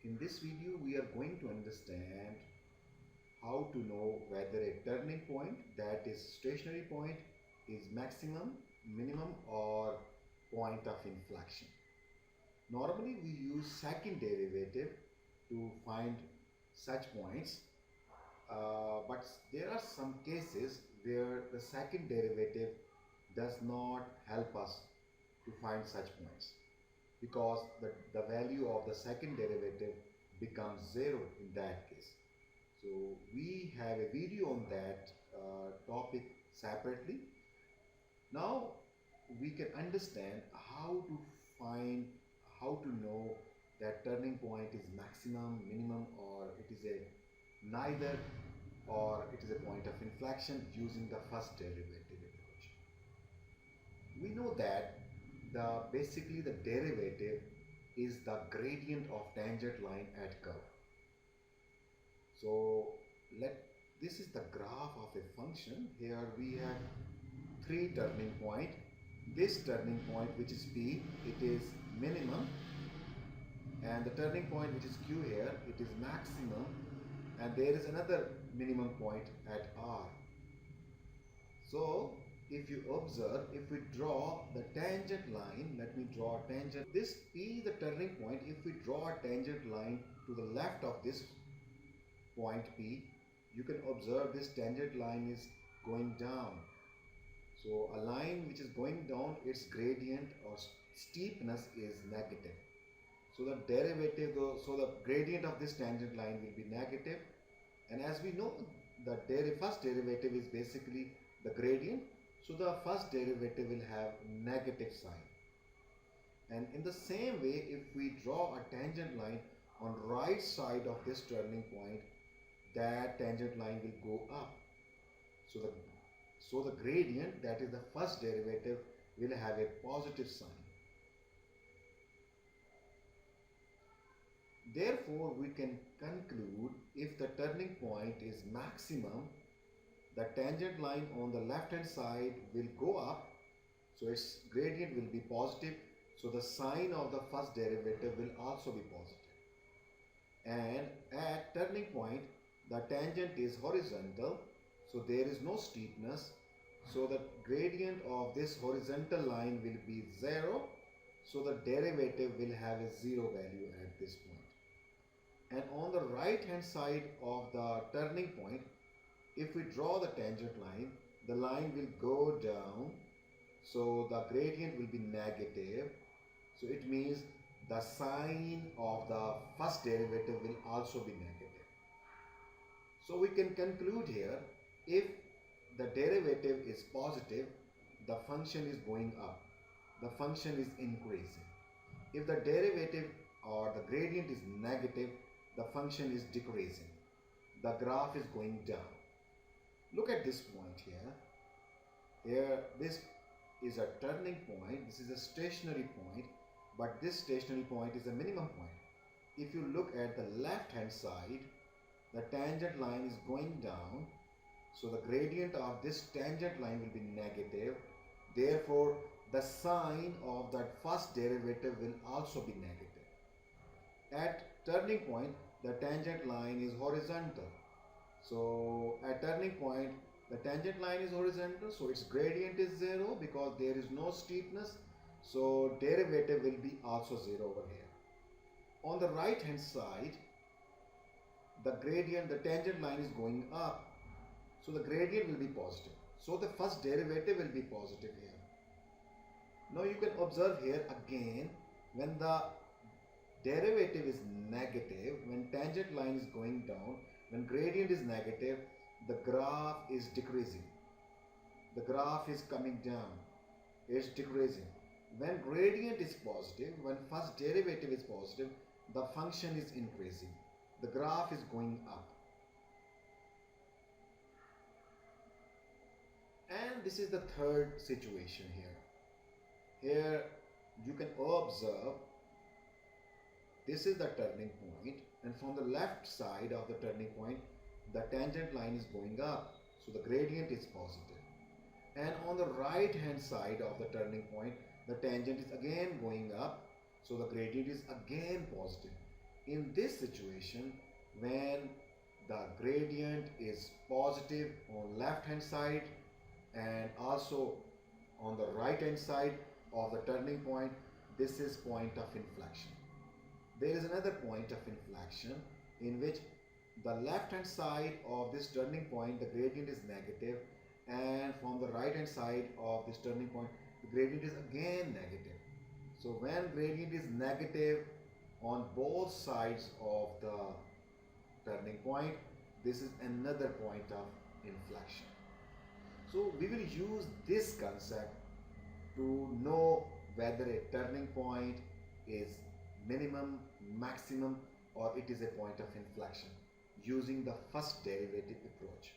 In this video, we are going to understand how to know whether a turning point, that is stationary point, is maximum, minimum or point of inflection. Normally we use second derivative to find such points, but there are some cases where the second derivative does not help us to find such points because the value of the second derivative becomes 0 in that case. So we have a video on that topic separately. Now we can understand how to find, how to know that turning point is maximum, minimum, or it is a neither, or it is a point of inflection using the first derivative approach. We know that basically the derivative is the gradient of tangent line at curve. So this is the graph of a function. Here we have three turning point. This turning point, which is P, it is minimum, and the turning point, which is Q here, it is maximum, and there is another minimum point at R. So if you observe, if we draw the tangent line, let me draw a tangent. This P, the turning point, if we draw a tangent line to the left of this point P, you can observe this tangent line is going down. So a line which is going down, its gradient or steepness is negative. So the derivative, so the gradient of this tangent line will be negative. And as we know, the first derivative is basically the gradient. So the first derivative will have negative sign. And in the same way, if we draw a tangent line on right side of this turning point, that tangent line will go up. So the gradient, that is the first derivative, will have a positive sign. Therefore, we can conclude if the turning point is maximum, the tangent line on the left hand side will go up, so its gradient will be positive, so the sign of the first derivative will also be positive. And at turning point, the tangent is horizontal, so there is no steepness, so the gradient of this horizontal line will be 0, so the derivative will have a 0 value at this point. And on the right hand side of the turning point, if we draw the tangent line, the line will go down, so the gradient will be negative, so it means the sign of the first derivative will also be negative. So we can conclude here, if the derivative is positive, the function is going up, the function is increasing. If the derivative or the gradient is negative, the function is decreasing, the graph is going down. Look at this point here. Here this is a turning point, this is a stationary point, but this stationary point is a minimum point. If you look at the left hand side, the tangent line is going down, so the gradient of this tangent line will be negative. Therefore, the sign of that first derivative will also be negative. At turning point, the tangent line is horizontal. So at turning point, the tangent line is horizontal, so its gradient is 0 because there is no steepness. So derivative will be also 0 over here. On the right hand side, the gradient, the tangent line is going up, so the gradient will be positive. So the first derivative will be positive here. Now you can observe here again, when the derivative is negative, when tangent line is going down, when gradient is negative, the graph is decreasing. The graph is coming down, it's decreasing. When gradient is positive, when first derivative is positive, the function is increasing. The graph is going up. And this is the third situation here. Here you can observe, this is the turning point, and from the left side of the turning point, the tangent line is going up, so the gradient is positive. And on the right hand side of the turning point, the tangent is again going up, so the gradient is again positive. in this situation, when the gradient is positive on left hand side and also on the right hand side of the turning point, this is point of inflection. There is another point of inflection in which the left hand side of this turning point, the gradient is negative, and from the right hand side of this turning point, the gradient is again negative. So when gradient is negative on both sides of the turning point, this is another point of inflection. So we will use this concept to know whether a turning point is minimum, maximum, or it is a point of inflection using the first derivative approach.